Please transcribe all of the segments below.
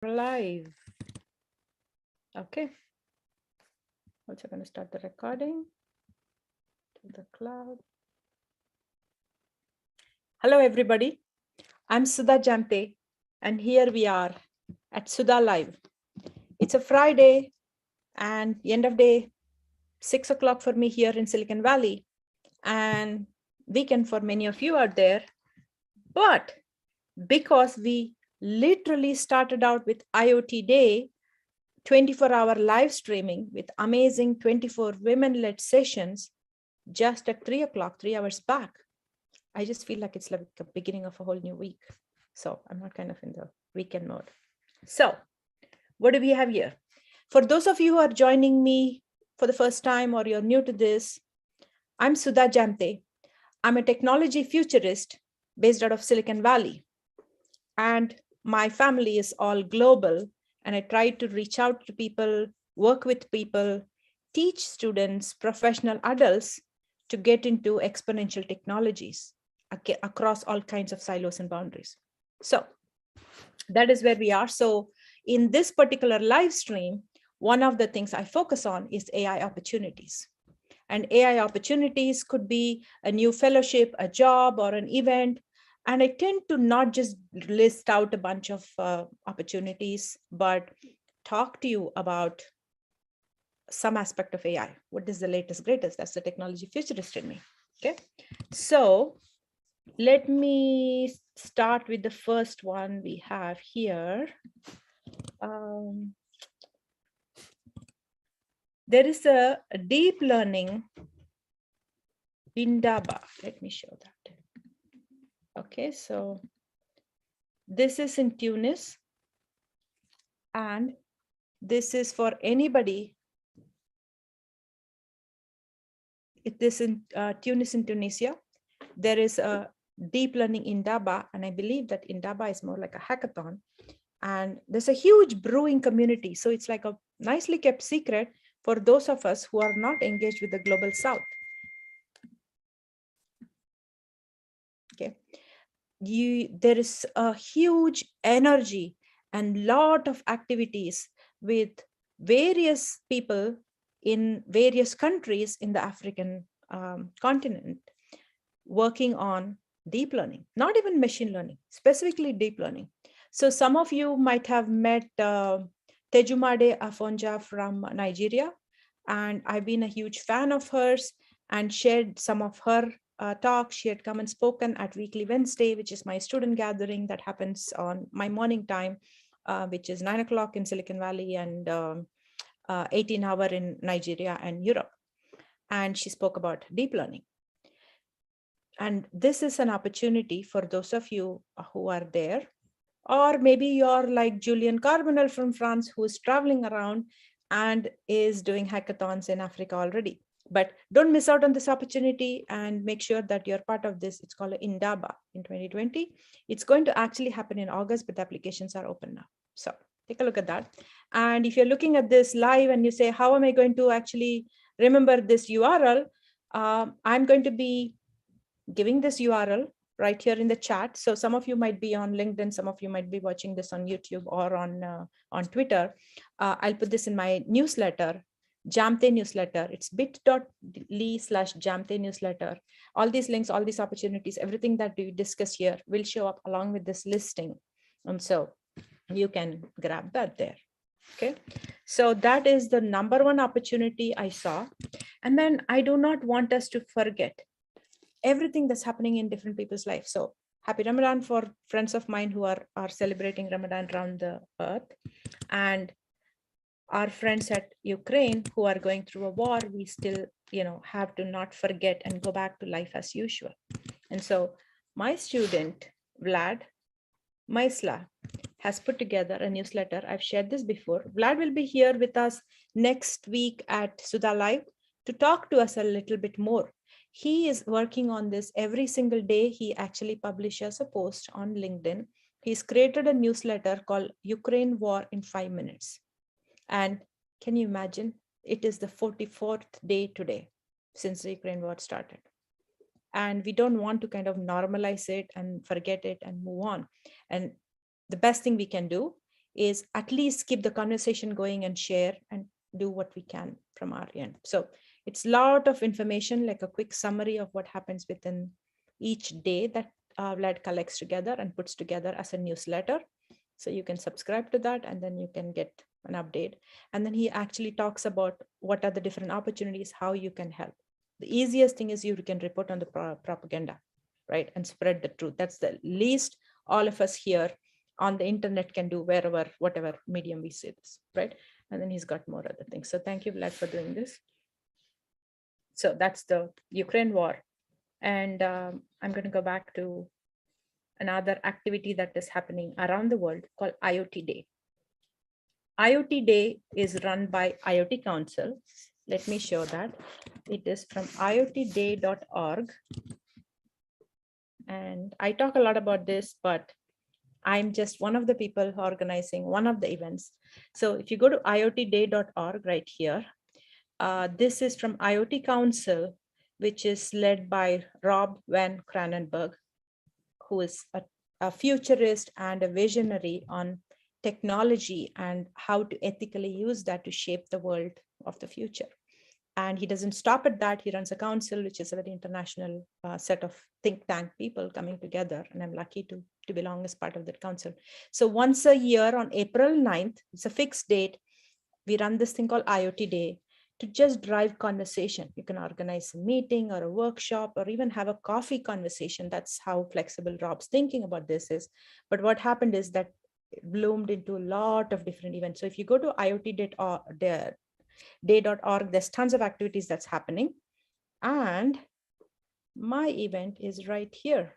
Live. Okay. Also going to start the recording to the cloud. Hello, everybody. I'm Sudha Jante, and here we are at Sudha Live. It's a Friday and end of day, 6 o'clock for me here in Silicon Valley, and weekend for many of you out there. But because we literally started out with IoT Day, 24-hour live streaming with amazing 24 women-led sessions just at 3 o'clock, 3 hours back. I just feel like it's like the beginning of a whole new week. So I'm not kind of in the weekend mode. So what do we have here? For those of you who are joining me for the first time or you're new to this, I'm Sudha Jante. I'm a technology futurist based out of Silicon Valley. And my family is all global. And I try to reach out to people, work with people, teach students, professional adults to get into exponential technologies across all kinds of silos and boundaries. So that is where we are. So in this particular live stream, one of the things I focus on is AI opportunities. And AI opportunities could be a new fellowship, a job, or an event. And I tend to not just list out a bunch of opportunities, but talk to you about some aspect of AI. What is the latest, greatest? That's the technology futurist in me. Okay. So let me start with the first one we have here. There is a deep learning Indaba. Let me show that. Okay, so this is in Tunis, and this is for anybody. It is in Tunis in Tunisia. There is a deep learning Indaba, and I believe that Indaba is more like a hackathon. And there's a huge brewing community. So it's like a nicely kept secret for those of us who are not engaged with the global South. Okay. There is a huge energy and lot of activities with various people in various countries in the African continent working on deep learning, not even machine learning, specifically deep learning. So some of you might have met Tejumade Afonja from Nigeria, and I've been a huge fan of hers and shared some of her talks. She had come and spoken at Weekly Wednesday, which is my student gathering that happens on my morning time, which is 9 o'clock in Silicon Valley and 18-hour in Nigeria and Europe. And she spoke about deep learning. And this is an opportunity for those of you who are there, or maybe you're like Julian Carbonell from France, who is traveling around and is doing hackathons in Africa already. But don't miss out on this opportunity and make sure that you're part of this. It's called Indaba in 2020. It's going to actually happen in August, but the applications are open now. So take a look at that. And if you're looking at this live and you say, how am I going to actually remember this URL? I'm going to be giving this URL right here in the chat. So some of you might be on LinkedIn, some of you might be watching this on YouTube or on Twitter. I'll put this in my newsletter, Jamte newsletter. It's bit.ly/Jamte newsletter. All these links, all these opportunities, everything that we discuss here will show up along with this listing. And so you can grab that there. Okay, so that is the number one opportunity I saw. And then I do not want us to forget everything that's happening in different people's lives. So happy Ramadan for friends of mine who are celebrating Ramadan around the earth. And our friends at Ukraine who are going through a war, we still, have to not forget and go back to life as usual. And so my student, Vlad Maisla, has put together a newsletter. I've shared this before. Vlad will be here with us next week at Sudha Live to talk to us a little bit more. He is working on this every single day. He actually publishes a post on LinkedIn. He's created a newsletter called Ukraine War in 5 minutes. And can you imagine? It is the 44th day today since the Ukraine war started. And we don't want to kind of normalize it and forget it and move on. And the best thing we can do is at least keep the conversation going and share and do what we can from our end. So it's a lot of information, like a quick summary of what happens within each day that Vlad collects together and puts together as a newsletter. So you can subscribe to that and then you can get an update. And then he actually talks about what are the different opportunities, how you can help. The easiest thing is you can report on the propaganda, right? And spread the truth. That's the least all of us here on the internet can do, wherever, whatever medium we see this, right? And then he's got more other things. So thank you, Vlad, for doing this. So that's the Ukraine war. And I'm going to go back to another activity that is happening around the world called IoT Day. IoT Day is run by IoT Council. Let me show that. It is from iotday.org. And I talk a lot about this, but I'm just one of the people organizing one of the events. So if you go to iotday.org right here, this is from IoT Council, which is led by Rob Van Kranenberg, who is a futurist and a visionary on technology and how to ethically use that to shape the world of the future. And he doesn't stop at that. He runs a council, which is a very international set of think tank people coming together. And I'm lucky to belong as part of that council. So once a year on April 9th, it's a fixed date, we run this thing called IoT Day to just drive conversation. You can organize a meeting or a workshop or even have a coffee conversation. That's how flexible Rob's thinking about this is. But what happened is that it bloomed into a lot of different events. So if you go to iotday.org, there's tons of activities that's happening. And my event is right here.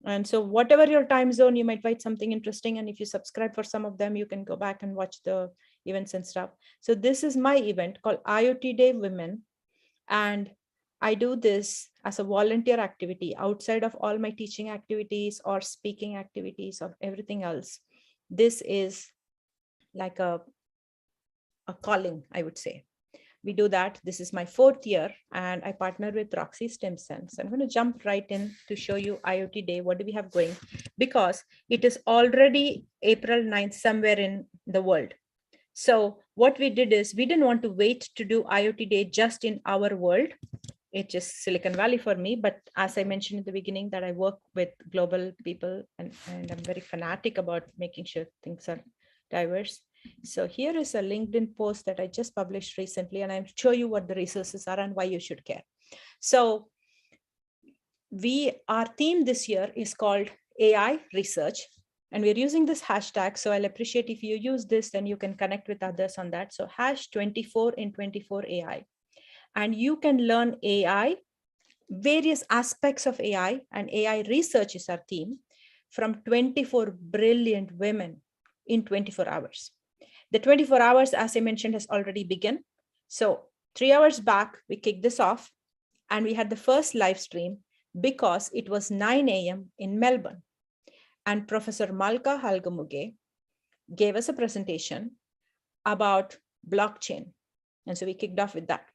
And so whatever your time zone, you might find something interesting. And if you subscribe for some of them, you can go back and watch the events and stuff. So this is my event called IoT Day Women. And I do this as a volunteer activity outside of all my teaching activities or speaking activities or everything else. This is like a calling, I would say. We do that. This is my 4th year and I partner with Roxy Stimson. So I'm going to jump right in to show you IoT Day. What do we have going? Because it is already April 9th somewhere in the world. So what we did is we didn't want to wait to do IoT Day just in our world. It's just Silicon Valley for me. But as I mentioned in the beginning that I work with global people and I'm very fanatic about making sure things are diverse. So here is a LinkedIn post that I just published recently, and I'll show you what the resources are and why you should care. So our theme this year is called AI research, and we're using this hashtag. So I'll appreciate if you use this, then you can connect with others on that. So #24 in 24 AI, and you can learn AI, various aspects of AI, and AI research is our theme, from 24 brilliant women in 24 hours. The 24 hours, as I mentioned, has already begun. So 3 hours back, we kicked this off and we had the first live stream because it was 9 a.m. in Melbourne. And Professor Malka Halgamuge gave us a presentation about blockchain. And so we kicked off with that.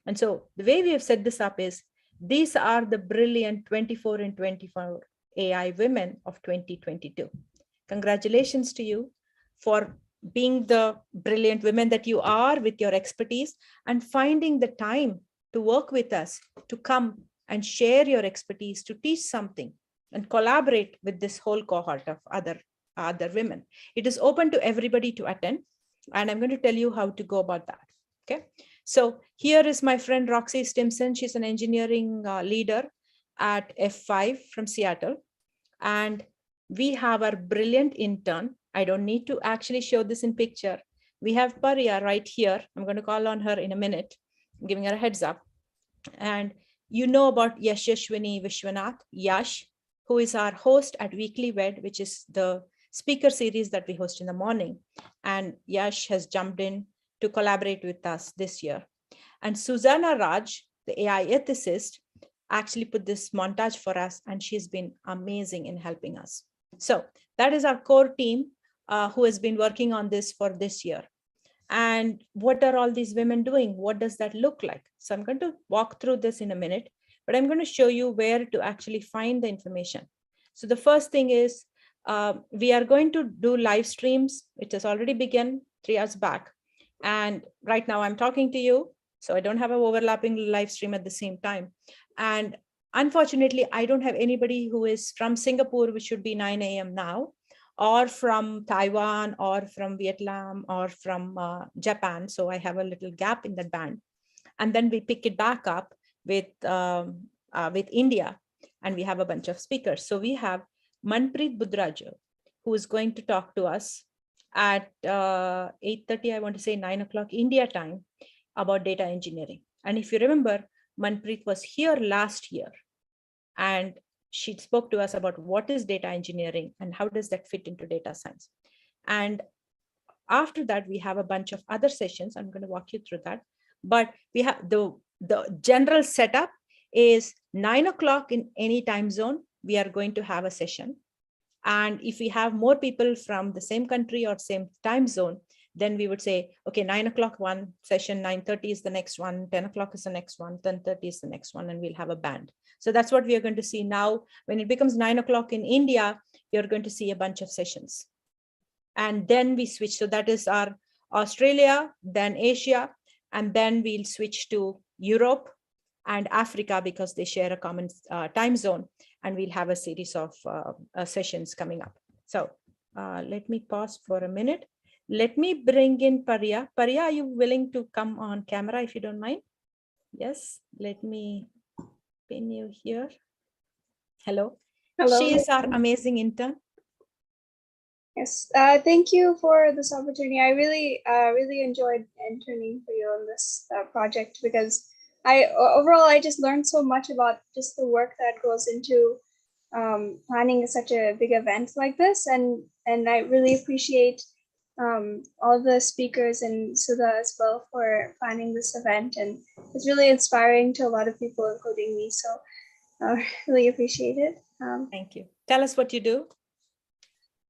And so the way we have set this up is these are the brilliant 24 in 24 AI women of 2022. Congratulations to you for being the brilliant women that you are with your expertise and finding the time to work with us, to come and share your expertise, to teach something and collaborate with this whole cohort of other women. It is open to everybody to attend, and I'm going to tell you how to go about that. Okay. So here is my friend Roxy Stimson. She's an engineering leader at F5 from Seattle. And we have our brilliant intern. I don't need to actually show this in picture. We have Paria right here. I'm going to call on her in a minute. I'm giving her a heads up. And you know about Yashashwini Vishwanath, Yash, who is our host at Weekly Wed, which is the speaker series that we host in the morning. And Yash has jumped in to collaborate with us this year. And Susanna Raj, the AI ethicist, actually put this montage for us, and she's been amazing in helping us. So that is our core team who has been working on this for this year. And what are all these women doing? What does that look like? So I'm going to walk through this in a minute, but I'm going to show you where to actually find the information. So the first thing is We are going to do live streams. It has already begun 3 hours back. And right now I'm talking to you, so I don't have an overlapping live stream at the same time. And unfortunately, I don't have anybody who is from Singapore, which should be 9 a.m. now, or from Taiwan, or from Vietnam, or from Japan. So I have a little gap in that band. And then we pick it back up with India, and we have a bunch of speakers. So we have Manpreet Budraju, who is going to talk to us at 8:30, I want to say 9 o'clock India time, about data engineering. And if you remember, Manpreet was here last year, and she spoke to us about what is data engineering and how does that fit into data science. And after that, we have a bunch of other sessions. I'm going to walk you through that. But we have the general setup is 9 o'clock in any time zone, we are going to have a session. And if we have more people from the same country or same time zone, then we would say, okay, 9 o'clock one session, 9:30 is the next one, 10 o'clock is the next one, 10:30 is the next one, and we'll have a band. So that's what we are going to see now. When it becomes 9 o'clock in India, you're going to see a bunch of sessions. And then we switch. So that is our Australia, then Asia, and then we'll switch to Europe and Africa because they share a common time zone, and we'll have a series of sessions coming up. So let me pause for a minute. Let me bring in Pariya. Pariya, are you willing to come on camera if you don't mind? Yes, let me pin you here. Hello. Hello. She is our amazing intern. Yes, thank you for this opportunity. I really enjoyed interning for you on this project because overall I just learned so much about just the work that goes into planning such a big event like this, and I really appreciate all the speakers and Sudha as well for planning this event, and it's really inspiring to a lot of people, including me. So really appreciate it. Thank you. Tell us what you do.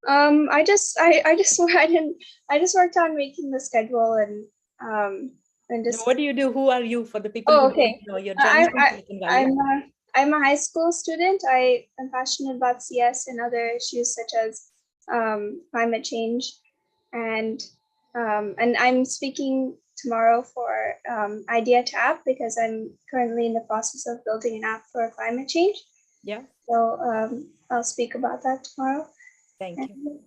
I just worked on making the schedule and just. What do you do? Who are you for the people Oh, who okay. don't know? You're joining from Silicon Valley. I'm a high school student. I am passionate about CS and other issues such as climate change, and I'm speaking tomorrow for Idea to App because I'm currently in the process of building an app for climate change. Yeah. So I'll speak about that tomorrow. Thank you.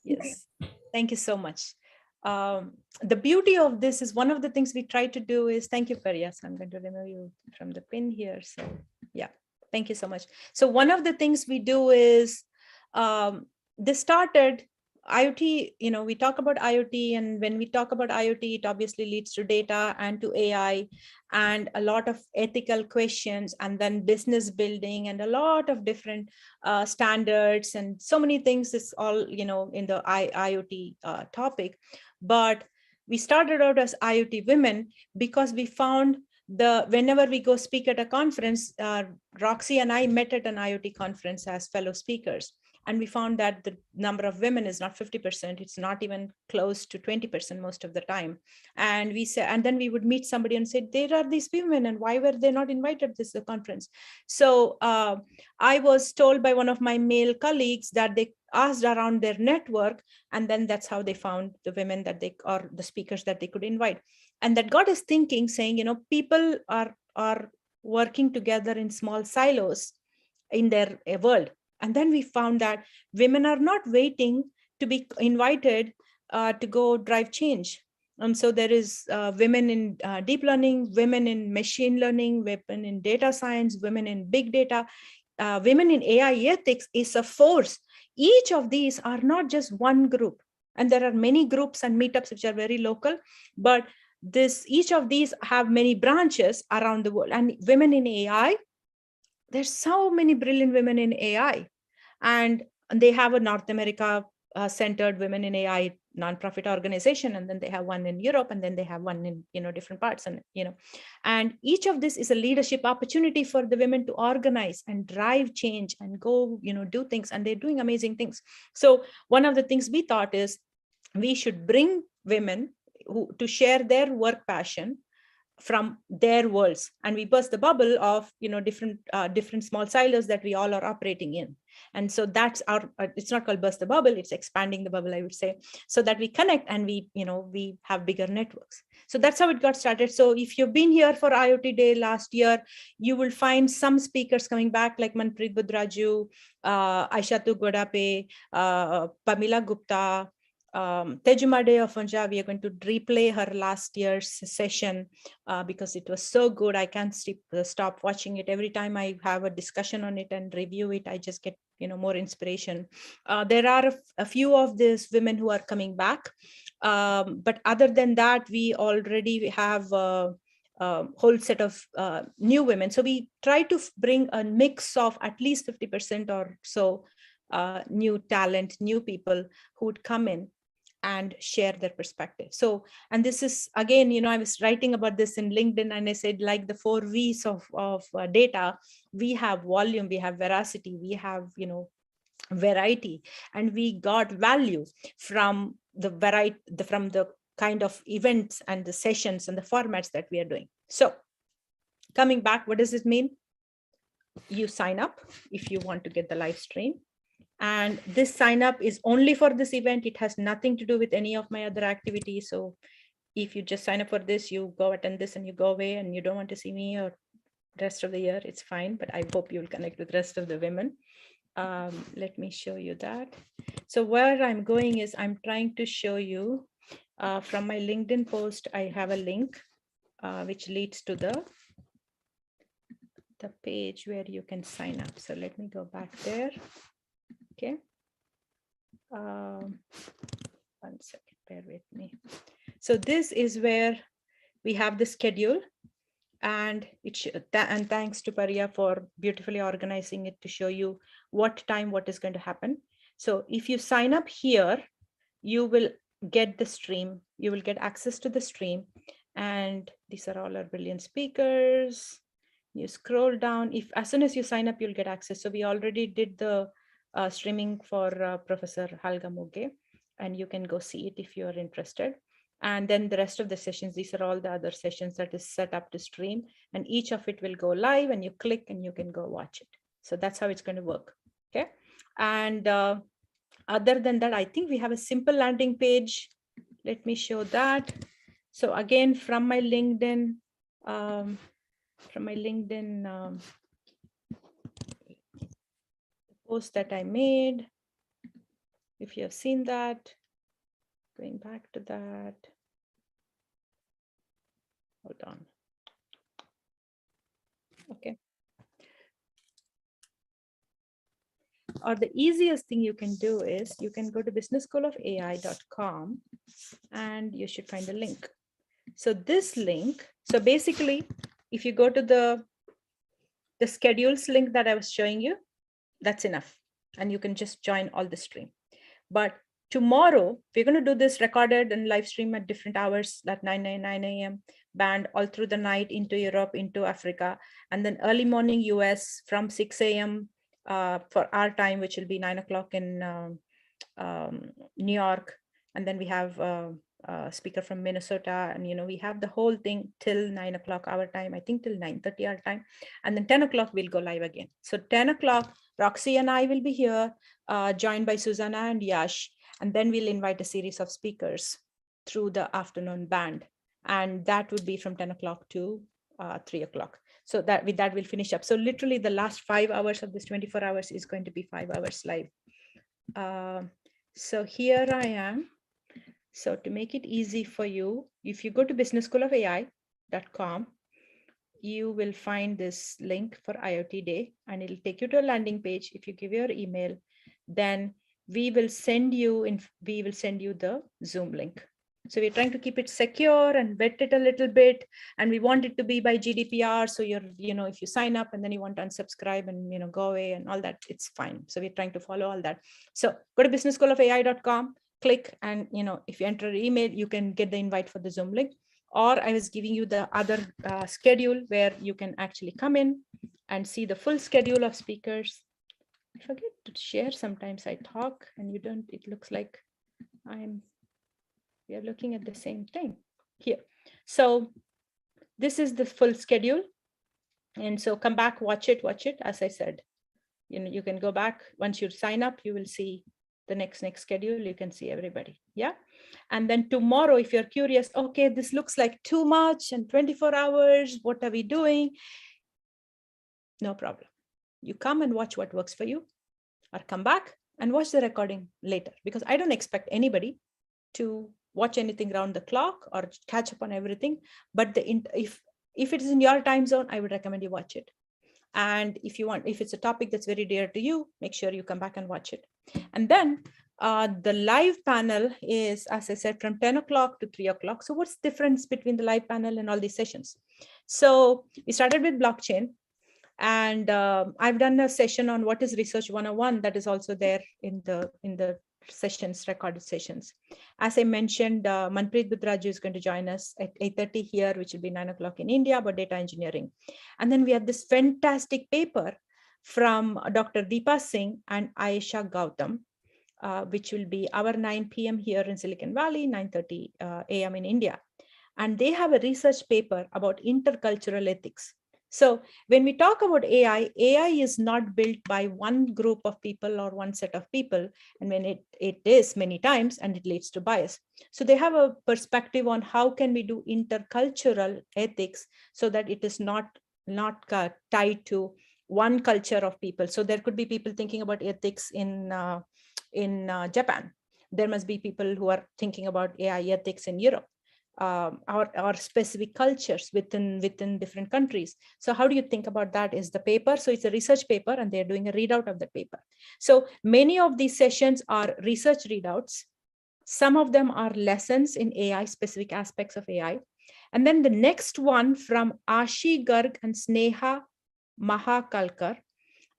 Yes, thank you so much. The beauty of this is one of the things we try to do is, thank you, Pariya. So I'm going to remove you from the pin here. So yeah, thank you so much. So one of the things we do is this started IoT, we talk about IoT, and when we talk about IoT, it obviously leads to data and to AI and a lot of ethical questions, and then business building and a lot of different standards and so many things is all, in the IoT topic. But we started out as IoT women because we found whenever we go speak at a conference, Roxy and I met at an IoT conference as fellow speakers. And we found that the number of women is not 50%. It's not even close to 20% most of the time. And we said, and then we would meet somebody and say, there are these women, and why were they not invited to this conference? So I was told by one of my male colleagues that they asked around their network, and then that's how they found the women that or the speakers that they could invite. And that got us thinking, saying, people are working together in small silos in their world. And then we found that women are not waiting to be invited to go drive change. So there is women in deep learning, women in machine learning, women in data science, women in big data, women in AI ethics is a force. Each of these are not just one group. And there are many groups and meetups which are very local, but each of these have many branches around the world. And women in AI, there's so many brilliant women in AI, and they have a North America centered women in AI nonprofit organization, and then they have one in Europe, and then they have one in different parts, and each of this is a leadership opportunity for the women to organize and drive change and go do things, and they're doing amazing things. So one of the things we thought is we should bring women to share their work passion from their worlds, and we burst the bubble of different small silos that we all are operating in. And so that's our, it's not called burst the bubble, it's expanding the bubble, I would say, so that we connect and we, we have bigger networks. So that's how it got started. So if you've been here for IoT Day last year, you will find some speakers coming back like Manpreet Budraju, Aishatu Godape, Pamela Gupta, Tejumade of Anja. We are going to replay her last year's session because it was so good. I can't stop watching it. Every time I have a discussion on it and review it, I just get more inspiration. There are a few of these women who are coming back, but other than that, we already have a whole set of new women. So we try to bring a mix of at least 50% or so new talent, new people who would come in and share their perspective. So, and this is, again, I was writing about this in LinkedIn, and I said, like the 4 V's of data, we have volume, we have veracity, we have, variety, and we got value from the variety, from the kind of events and the sessions and the formats that we are doing. So coming back, what does it mean? You sign up if you want to get the live stream. And this sign up is only for this event. It has nothing to do with any of my other activities. So if you just sign up for this, you go attend this and you go away and you don't want to see me or the rest of the year, it's fine. But I hope you'll connect with the rest of the women. Let me show you that. So where I'm going is I'm trying to show you from my LinkedIn post, I have a link which leads to the page where you can sign up. So let me go back there. Okay. 1 second, bear with me. So this is where we have the schedule, and and thanks to Paria for beautifully organizing it to show you what time, what is going to happen. So if you sign up here, you will get the stream, you will get access to the stream, and these are all our brilliant speakers. You scroll down, as soon as you sign up, you'll get access. So we already did the streaming for Professor Halga Muge, and you can go see it if you are interested. And then the rest of the sessions, these are all the other sessions that is set up to stream, and each of it will go live, and you click and you can go watch it. So that's how it's going to work. Okay. And other than that, I think we have a simple landing page. Let me show that. So again, from my LinkedIn, post that I made, if you have seen that, going back to that, hold on. Okay. Or the easiest thing you can do is you can go to businessschoolofai.com and you should find a link. So this link, so basically, if you go to the schedules link that I was showing you, that's enough. And you can just join all the stream. But tomorrow, we're going to do this recorded and live stream at different hours, at 9 a.m. band all through the night into Europe, into Africa, and then early morning US from 6 a.m. For our time, which will be 9 o'clock in New York. And then we have a speaker from Minnesota, and we have the whole thing till 9 o'clock our time, I think till 9:30 our time. And then 10 o'clock we'll go live again. So 10 o'clock, Roxy and I will be here, joined by Susanna and Yash, and then we'll invite a series of speakers through the afternoon band, and that would be from 10 o'clock to 3 o'clock. So that with that we'll finish up. So literally the last 5 hours of this 24 hours is going to be 5 hours live. So here I am. So to make it easy for you, if you go to businessschoolofai.com, you will find this link for IoT Day, and it'll take you to a landing page. If you give your email, then we will send you the Zoom link. So we're trying to keep it secure and vet it a little bit, and we want it to be by GDPR. So if you sign up and then you want to unsubscribe and go away and all that, it's fine. So we're trying to follow all that. So go to businessschoolofai.com, click, and if you enter your email, you can get the invite for the Zoom link. Or I was giving you the other schedule where you can actually come in and see the full schedule of speakers. I forget to share. Sometimes I talk and you don't. It looks like we are looking at the same thing here. So this is the full schedule. And so come back, watch it. As I said, you can go back. Once you sign up, you will see the next schedule. You can see everybody. Yeah. And then tomorrow, if you're curious, okay, this looks like too much and 24 hours, what are we doing? No problem. You come and watch what works for you, or come back and watch the recording later, because I don't expect anybody to watch anything around the clock or catch up on everything. But if it is in your time zone, I would recommend you watch it. And if it's a topic that's very dear to you, make sure you come back and watch it. And then the live panel is, as I said, from 10 o'clock to 3 o'clock. So what's the difference between the live panel and all these sessions? So we started with blockchain. And I've done a session on what is Research 101 that is also there in the sessions, recorded sessions. As I mentioned, Manpreet Budraju is going to join us at 8:30 here, which will be 9 o'clock in India, about data engineering. And then we have this fantastic paper from Dr. Deepa Singh and Ayesha Gautam, which will be our 9 p.m. here in Silicon Valley, 9:30 a.m. in India. And they have a research paper about intercultural ethics. So when we talk about AI is not built by one group of people or one set of people. And when it is many times, and it leads to bias. So they have a perspective on how can we do intercultural ethics so that it is not tied to one culture of people. So there could be people thinking about ethics in Japan. There must be people who are thinking about AI ethics in Europe. Or specific cultures within different countries. So how do you think about that is the paper. So it's a research paper and they're doing a readout of the paper. So many of these sessions are research readouts. Some of them are lessons in AI, specific aspects of AI. And then the next one from Ashi Garg and Sneha Mahakalkar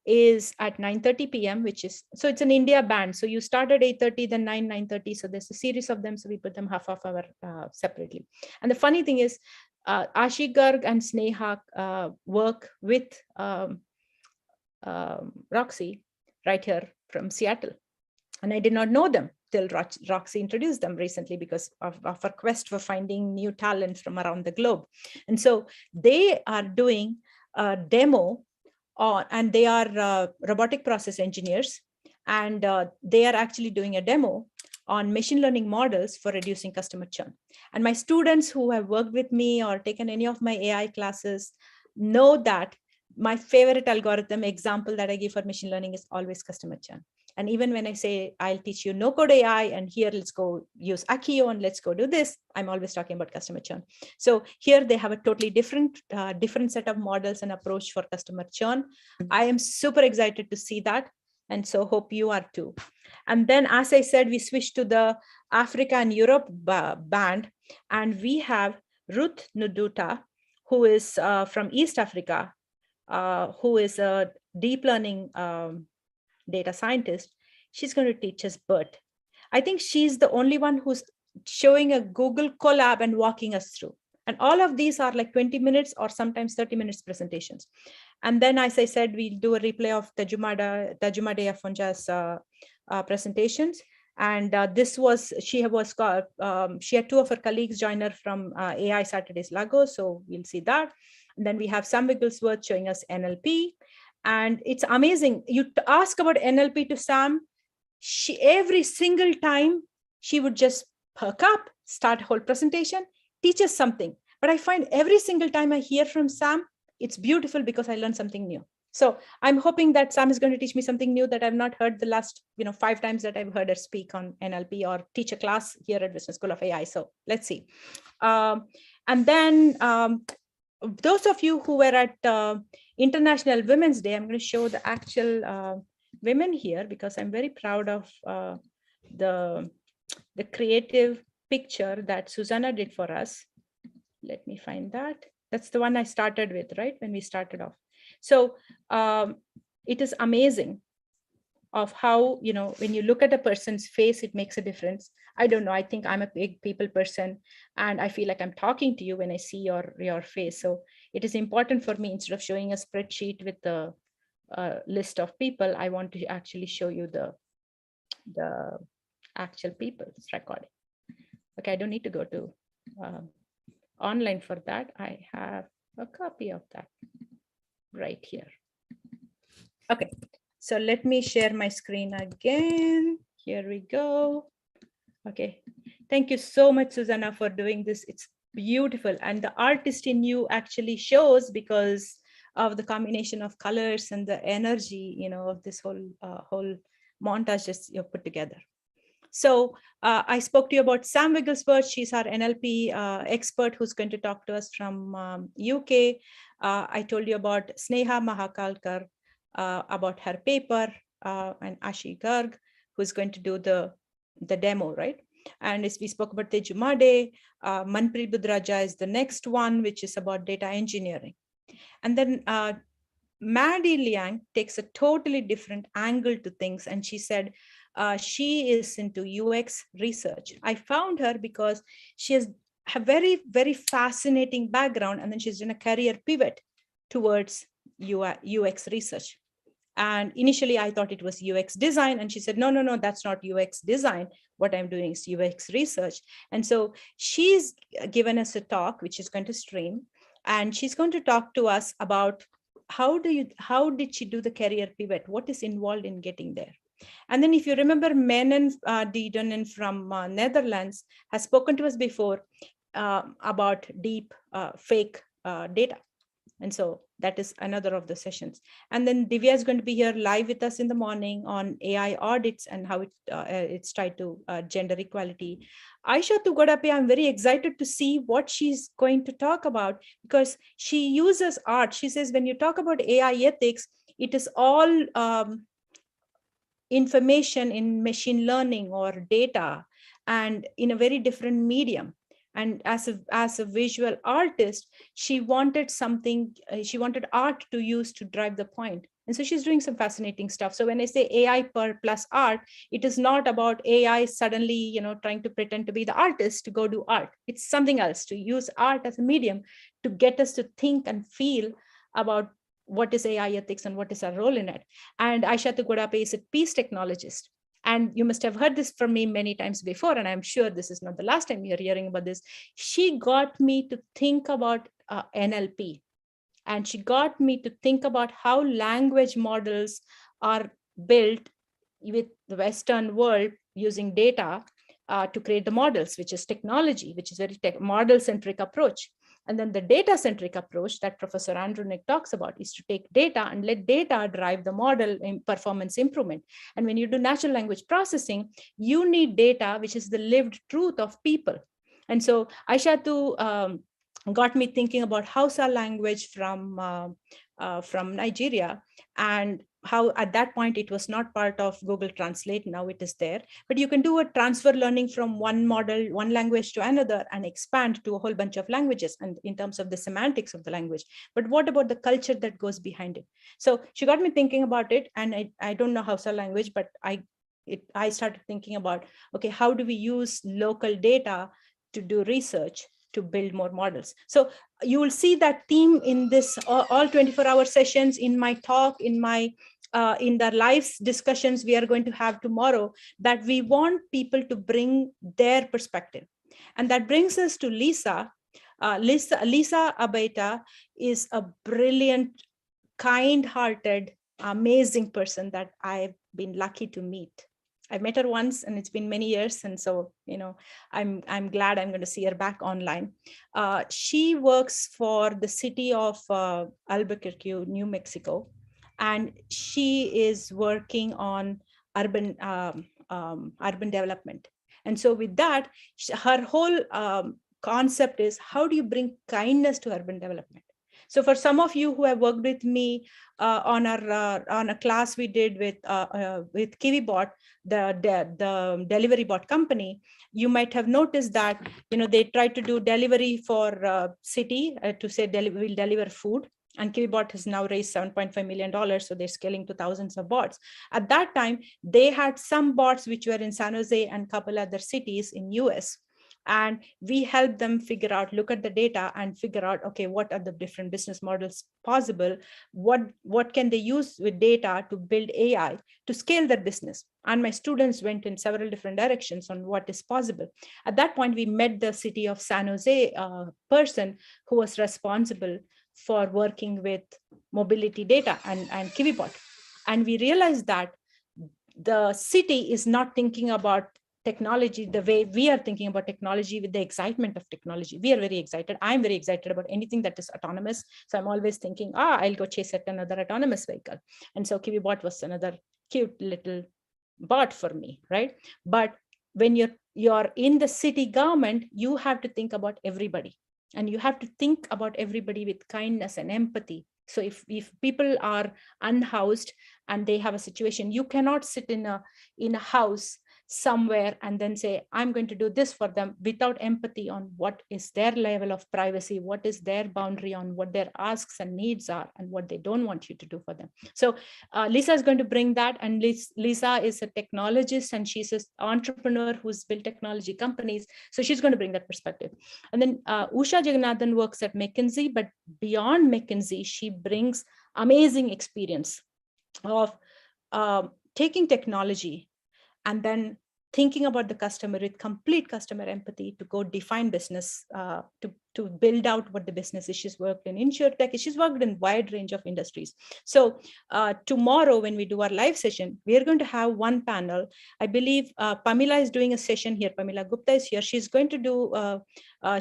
is at 9:30 p.m., which is, so it's an India band. So you start at 8:30, then 9:30. So there's a series of them. So we put them half hour separately. And the funny thing is, Ashi Garg and Sneha work with Roxy right here from Seattle. And I did not know them till Roxy introduced them recently because of our quest for finding new talent from around the globe. And so they are doing a demo and they are robotic process engineers, and they are actually doing a demo on machine learning models for reducing customer churn. And my students who have worked with me or taken any of my AI classes know that my favorite algorithm example that I give for machine learning is always customer churn. And even when I say, I'll teach you no-code AI, and here, let's go use Akio and let's go do this, I'm always talking about customer churn. So here they have a totally different set of models and approach for customer churn. I am super excited to see that. And so hope you are too. And then, as I said, we switched to the Africa and Europe band, and we have Ruth Nuduta, who is from East Africa, who is a deep learning data scientist. She's going to teach us BERT. I think she's the only one who's showing a Google Colab and walking us through. And all of these are like 20 minutes or sometimes 30 minutes presentations. And then, as I said, we'll do a replay of Tajumade Afonja's presentations. And she had two of her colleagues join her from AI Saturdays Lagos. So we'll see that. And then we have Sam Wigglesworth showing us NLP. And it's amazing. You ask about NLP to Sam, every single time she would just perk up, start a whole presentation, teach us something. But I find every single time I hear from Sam, it's beautiful because I learned something new. So I'm hoping that Sam is going to teach me something new that I've not heard the last 5 times that I've heard her speak on NLP or teach a class here at Business School of AI. So let's see. And then those of you who were at International Women's Day, I'm going to show the actual women here because I'm very proud of the creative picture that Susanna did for us. Let me find that. That's the one I started with, right? When we started off. So it is amazing of how, when you look at a person's face, it makes a difference. I don't know. I think I'm a big people person, and I feel like I'm talking to you when I see your face. So it is important for me, instead of showing a spreadsheet with the list of people, I want to actually show you the actual people's recording. Okay, I don't need to go to online for that. I have a copy of that right here. Okay, So let me share my screen again. Here we go. Okay. Thank you so much, Susanna, for doing this. It's beautiful. And the artist in you actually shows because of the combination of colors and the energy, of this whole montage that you put together. So I spoke to you about Sam Wigglesworth. She's our NLP expert who's going to talk to us from UK. I told you about Sneha Mahakalkar, about her paper, and Ashi Garg, who's going to do the demo, right? And as we spoke about Tejumade, Manpreet Budraja is the next one, which is about data engineering. And then Maddie Liang takes a totally different angle to things. And she said, she is into UX research. I found her because she has a very, very fascinating background. And then she's done a career pivot towards UX research. And initially I thought it was UX design. And she said, no, that's not UX design. What I'm doing is UX research. And so she's given us a talk, which is going to stream. And she's going to talk to us about how did she do the career pivot? What is involved in getting there? And then if you remember, Menon Diedonen from Netherlands has spoken to us before about deep fake data. And so that is another of the sessions. And then Divya is going to be here live with us in the morning on AI audits and how it's tied to gender equality. Aisha Tugodape, I'm very excited to see what she's going to talk about because she uses art. She says, when you talk about AI ethics, it is all information in machine learning or data and in a very different medium. And as a visual artist, she wanted something, she wanted art to use to drive the point. And so she's doing some fascinating stuff. So when I say AI plus art, it is not about AI suddenly, trying to pretend to be the artist to go do art. It's something else, to use art as a medium to get us to think and feel about what is AI ethics and what is our role in it. And Aisha Tugodape is a peace technologist. And you must have heard this from me many times before, and I'm sure this is not the last time you're hearing about this. She got me to think about NLP, and she got me to think about how language models are built with the Western world using data to create the models, which is technology, which is very model-centric approach. And then the data-centric approach that Professor Andrew Nick talks about is to take data and let data drive the model in performance improvement. And when you do natural language processing, you need data, which is the lived truth of people. And so Aisha got me thinking about Hausa language from Nigeria, and how at that point it was not part of Google Translate. Now it is there, but you can do a transfer learning from one model, one language to another and expand to a whole bunch of languages and in terms of the semantics of the language. But what about the culture that goes behind it? So she got me thinking about it, and I don't know Hausa language, but I started thinking about, okay, how do we use local data to do research to build more models? So you will see that theme in this all 24-hour sessions, in my talk, in the live discussions we are going to have tomorrow, that we want people to bring their perspective. And that brings us to Lisa. Lisa Abeyta is a brilliant, kind-hearted, amazing person that I've been lucky to meet. I met her once and it's been many years. And so, I'm glad I'm going to see her back online. She works for the city of Albuquerque, New Mexico, and she is working on urban development. And so with that, her whole concept is, how do you bring kindness to urban development? So for some of you who have worked with me on a class we did with KiwiBot, the delivery bot company, you might have noticed that they tried to do delivery for city to say we'll deliver food. And KiwiBot has now raised $7.5 million, so they're scaling to thousands of bots. At that time, they had some bots which were in San Jose and a couple other cities in US. And we help them figure out, look at the data and figure out, okay, what are the different business models possible? What can they use with data to build AI to scale their business? And my students went in several different directions on what is possible. At that point, we met the city of San Jose person who was responsible for working with mobility data and KiwiBot. And we realized that the city is not thinking about technology the way we are thinking about technology, with the excitement of technology. We are very excited. I'm very excited about anything that is autonomous. So I'm always thinking, I'll go chase at another autonomous vehicle. And so KiwiBot was another cute little bot for me, right? But when you're in the city government, you have to think about everybody, and you have to think about everybody with kindness and empathy. So if people are unhoused and they have a situation, you cannot sit in a house somewhere and then say, I'm going to do this for them, without empathy on what is their level of privacy, what is their boundary on what their asks and needs are, and what they don't want you to do for them. So Lisa is going to bring that. And Lisa is a technologist, and she's an entrepreneur who's built technology companies. So she's going to bring that perspective. And then Usha Jagannathan works at McKinsey, but beyond McKinsey, she brings amazing experience of taking technology and then thinking about the customer with complete customer empathy to go define business, to build out what the business is. She's worked in insurtech. She's worked in a wide range of industries. So tomorrow, when we do our live session, we are going to have one panel. I believe Pamela is doing a session here. Pamela Gupta is here. She's going to do,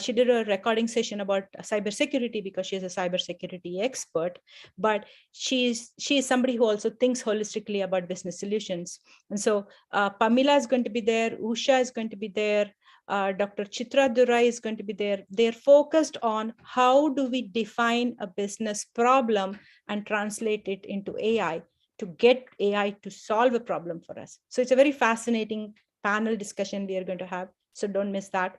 she did a recording session about cybersecurity because she's a cybersecurity expert, but she's somebody who also thinks holistically about business solutions. And so Pamela is going to be there. Usha is going to be there. Dr. Chitra Durai is going to be there. They're focused on how do we define a business problem and translate it into AI to get AI to solve a problem for us. So it's a very fascinating panel discussion we are going to have. So don't miss that.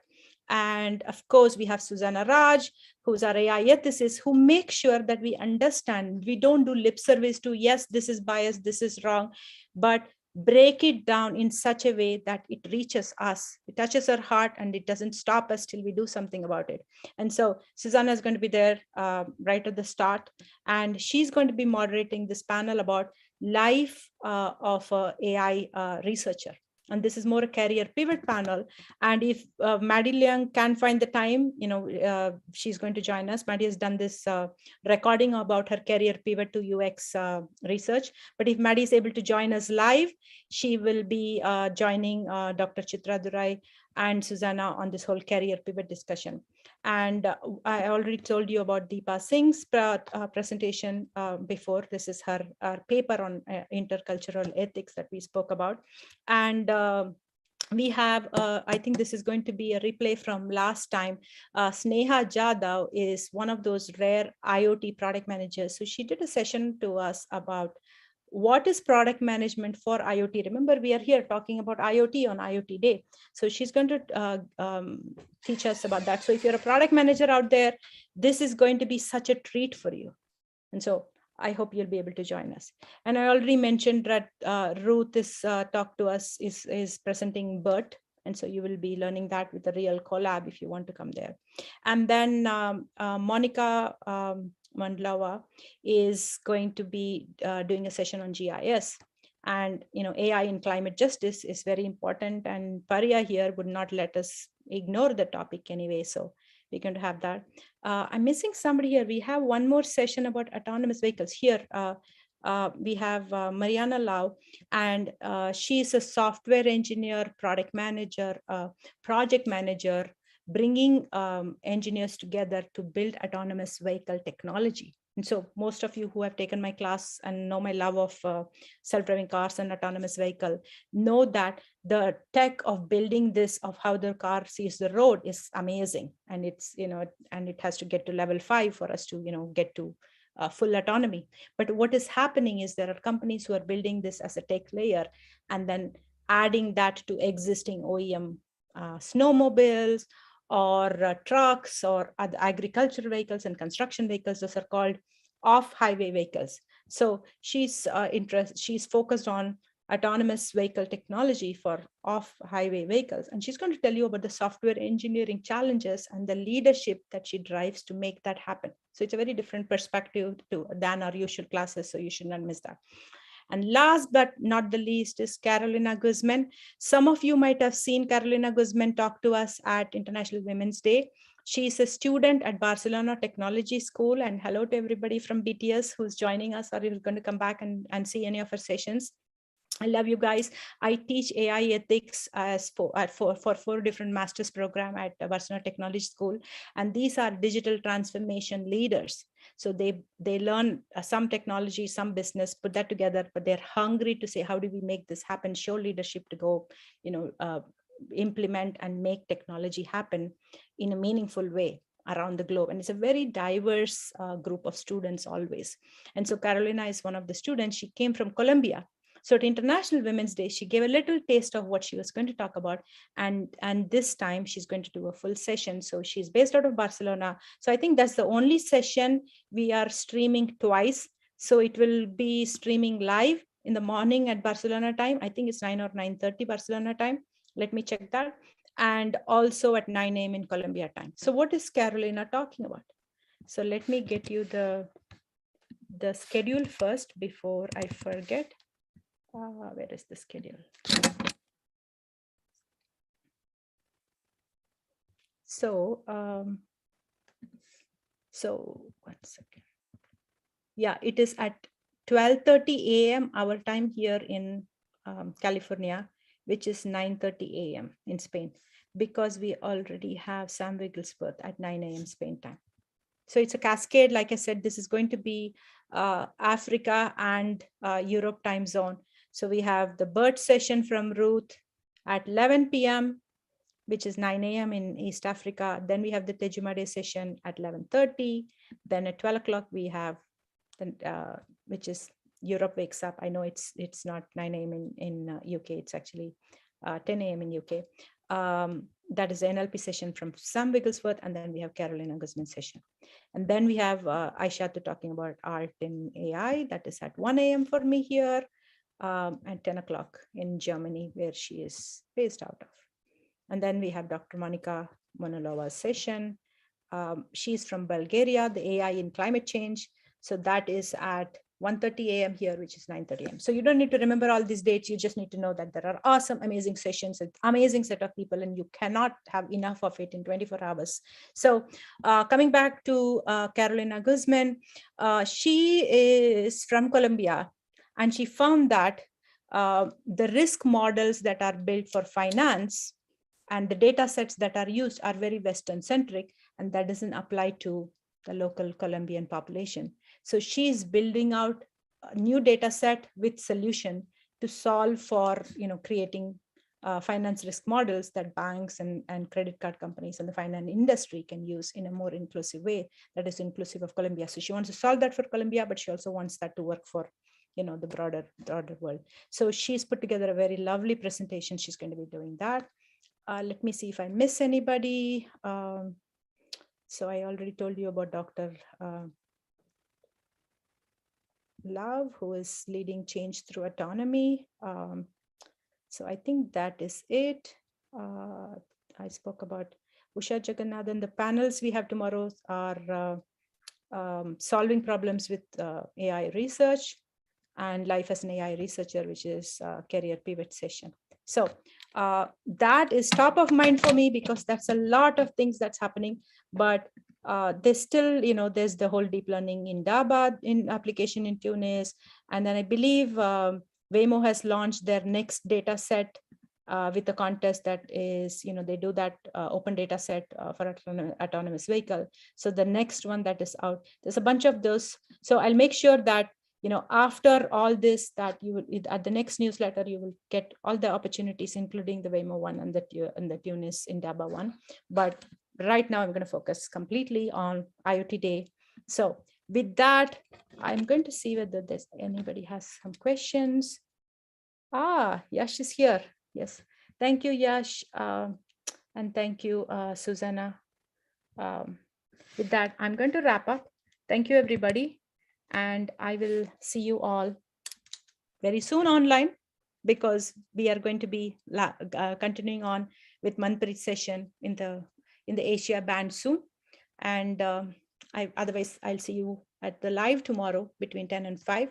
And of course, we have Susanna Raj, who's our AI ethicist, who makes sure that we understand. We don't do lip service to, yes, this is biased, this is wrong, but break it down in such a way that it reaches us, it touches our heart, and it doesn't stop us till we do something about it. And so Susanna is going to be there right at the start, and she's going to be moderating this panel about life of an AI researcher. And this is more a career pivot panel. And if Maddie Leung can find the time, she's going to join us. Maddie has done this recording about her career pivot to UX research. But if Maddie is able to join us live, she will be joining Dr. Chitra Durai and Susanna on this whole career pivot discussion. And I already told you about Deepa Singh's presentation before. This is her paper on intercultural ethics that we spoke about. And we have, I think this is going to be a replay from last time. Sneha Jadhav is one of those rare IoT product managers. So she did a session to us about what is product management for IoT. Remember, we are here talking about IoT on IoT Day. So she's going to teach us about that. So if you're a product manager out there, this is going to be such a treat for you. And so I hope you'll be able to join us. And I already mentioned that Ruth is talked to us, is presenting BERT. And so you will be learning that with a real collab if you want to come there. And then Monica Mandlawa is going to be doing a session on GIS. And AI in climate justice is very important. And Paria here would not let us ignore the topic anyway. So we're going to have that. I'm missing somebody here. We have one more session about autonomous vehicles here. We have Mariana Lau, and she's a software engineer, product manager, project manager, bringing engineers together to build autonomous vehicle technology. And so most of you who have taken my class and know my love of self-driving cars and autonomous vehicle know that the tech of building this, of how the car sees the road, is amazing. And it's, and it has to get to level 5 for us to, get to full autonomy. But what is happening is there are companies who are building this as a tech layer and then adding that to existing OEM snowmobiles or trucks or other agricultural vehicles and construction vehicles. Those are called off-highway vehicles. So she's focused on autonomous vehicle technology for off-highway vehicles. And she's going to tell you about the software engineering challenges and the leadership that she drives to make that happen. So it's a very different perspective than our usual classes, so you should not miss that. And last but not the least is Carolina Guzman. Some of you might have seen Carolina Guzman talk to us at International Women's Day. She's a student at Barcelona Technology School. And hello to everybody from BTS who's joining us or who's going to come back and see any of her sessions. I love you guys. I teach AI ethics as for 4 different master's program at Barcelona Technology School. And these are digital transformation leaders. So they learn some technology, some business, put that together, but they're hungry to say, how do we make this happen? Show leadership to go, implement and make technology happen in a meaningful way around the globe. And it's a very diverse group of students always. And so Carolina is one of the students. She came from Colombia. So at International Women's Day, she gave a little taste of what she was going to talk about. And this time she's going to do a full session. So she's based out of Barcelona. So I think that's the only session we are streaming twice. So it will be streaming live in the morning at Barcelona time. I think it's 9 or 9:30 Barcelona time. Let me check that. And also at 9 a.m. in Colombia time. So what is Carolina talking about? So let me get you the schedule first before I forget. Where is the schedule? So, one second. Yeah, it is at 12:30 a.m. our time here in California, which is 9:30 a.m. in Spain, because we already have Sam Wigglesworth at 9 a.m. Spain time. So it's a cascade. Like I said, this is going to be Africa and Europe time zone. So we have the bird session from Ruth at 11 p.m., which is 9 a.m. in East Africa. Then we have the Tejumade session at 11:30. Then at 12 o'clock, we have, which is Europe wakes up. I know it's not 9 a.m. in UK. It's actually 10 a.m. in UK. That is the NLP session from Sam Wigglesworth. And then we have Carolina Guzman session. And then we have Aishatu talking about art in AI. That is at 1 a.m. for me here. At 10 o'clock in Germany, where she is based out of. And then we have Dr. Monica Monolova's session. She's from Bulgaria, the AI in climate change. So that is at 1:30 a.m. here, which is 9:30 a.m. So you don't need to remember all these dates. You just need to know that there are awesome, amazing sessions, an amazing set of people, and you cannot have enough of it in 24 hours. So coming back to Carolina Guzman, she is from Colombia. And she found that the risk models that are built for finance and the data sets that are used are very Western centric, and that doesn't apply to the local Colombian population. So she's building out a new data set with solution to solve for creating finance risk models that banks and credit card companies and the finance industry can use in a more inclusive way that is inclusive of Colombia. So she wants to solve that for Colombia, but she also wants that to work for the broader world. So she's put together a very lovely presentation. She's going to be doing that. Let me see if I miss anybody. So I already told you about Dr. Love, who is leading change through autonomy. So I think that is it. I spoke about Usha Jagannathan. The panels we have tomorrow are solving problems with AI research, and life as an AI researcher, which is career pivot session. So that is top of mind for me because that's a lot of things that's happening, but there's still, there's the whole deep learning in Daba in application in Tunis. And then I believe Waymo has launched their next data set with a contest that is, they do that open data set for autonomous vehicle. So the next one that is out, there's a bunch of those. So I'll make sure that after all this, that you will, at the next newsletter, you will get all the opportunities, including the Waymo one and the Tunis Indaba one. But right now I'm going to focus completely on IoT Day. So with that, I'm going to see whether there's anybody has some questions. Yash is here. Yes. Thank you, Yash. And thank you, Susanna. With that, I'm going to wrap up. Thank you, everybody. And I will see you all very soon online, because we are going to be continuing on with Manpreet's session in the Asia band soon. And otherwise, I'll see you at the live tomorrow between 10 and 5.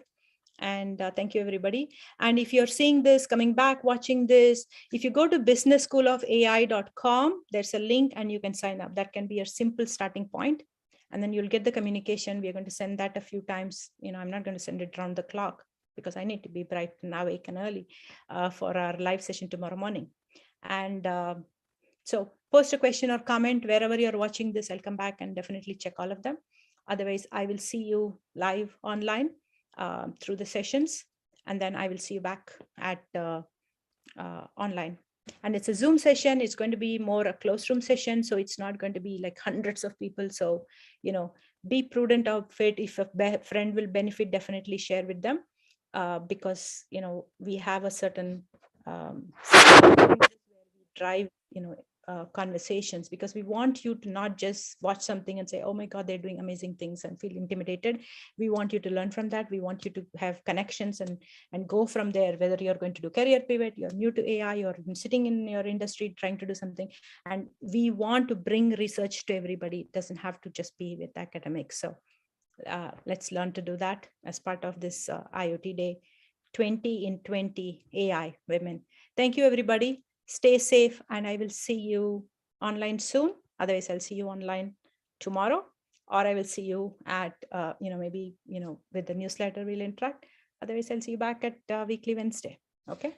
And thank you, everybody. And if you're seeing this, coming back, watching this, if you go to businessschoolofai.com, there's a link and you can sign up. That can be your simple starting point. And then you'll get the communication. We're going to send that a few times. I'm not going to send it around the clock because I need to be bright and awake and early for our live session tomorrow morning. And so post a question or comment wherever you're watching this. I'll come back and definitely check all of them. Otherwise, I will see you live online through the sessions, and then I will see you back at online. And it's a Zoom session. It's going to be more a closed room session, so it's not going to be like hundreds of people. So, be prudent of it. If a friend will benefit, definitely share with them, because we have a certain drive conversations, because we want you to not just watch something and say, oh my God, they're doing amazing things, and feel intimidated. We want you to learn from that. We want you to have connections and go from there, whether you're going to do career pivot, you're new to AI, you're sitting in your industry trying to do something. And we want to bring research to everybody. It doesn't have to just be with academics. So let's learn to do that as part of this IoT Day 20 in 20 AI Women. Thank you, everybody. Stay safe, and I will see you online soon. Otherwise, I'll see you online tomorrow, or I will see you at, maybe, with the newsletter we'll interact. Otherwise, I'll see you back at weekly Wednesday. Okay.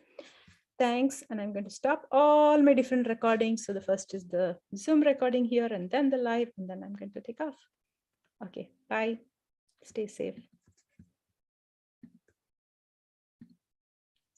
Thanks. And I'm going to stop all my different recordings. So the first is the Zoom recording here, and then the live, and then I'm going to take off. Okay. Bye. Stay safe.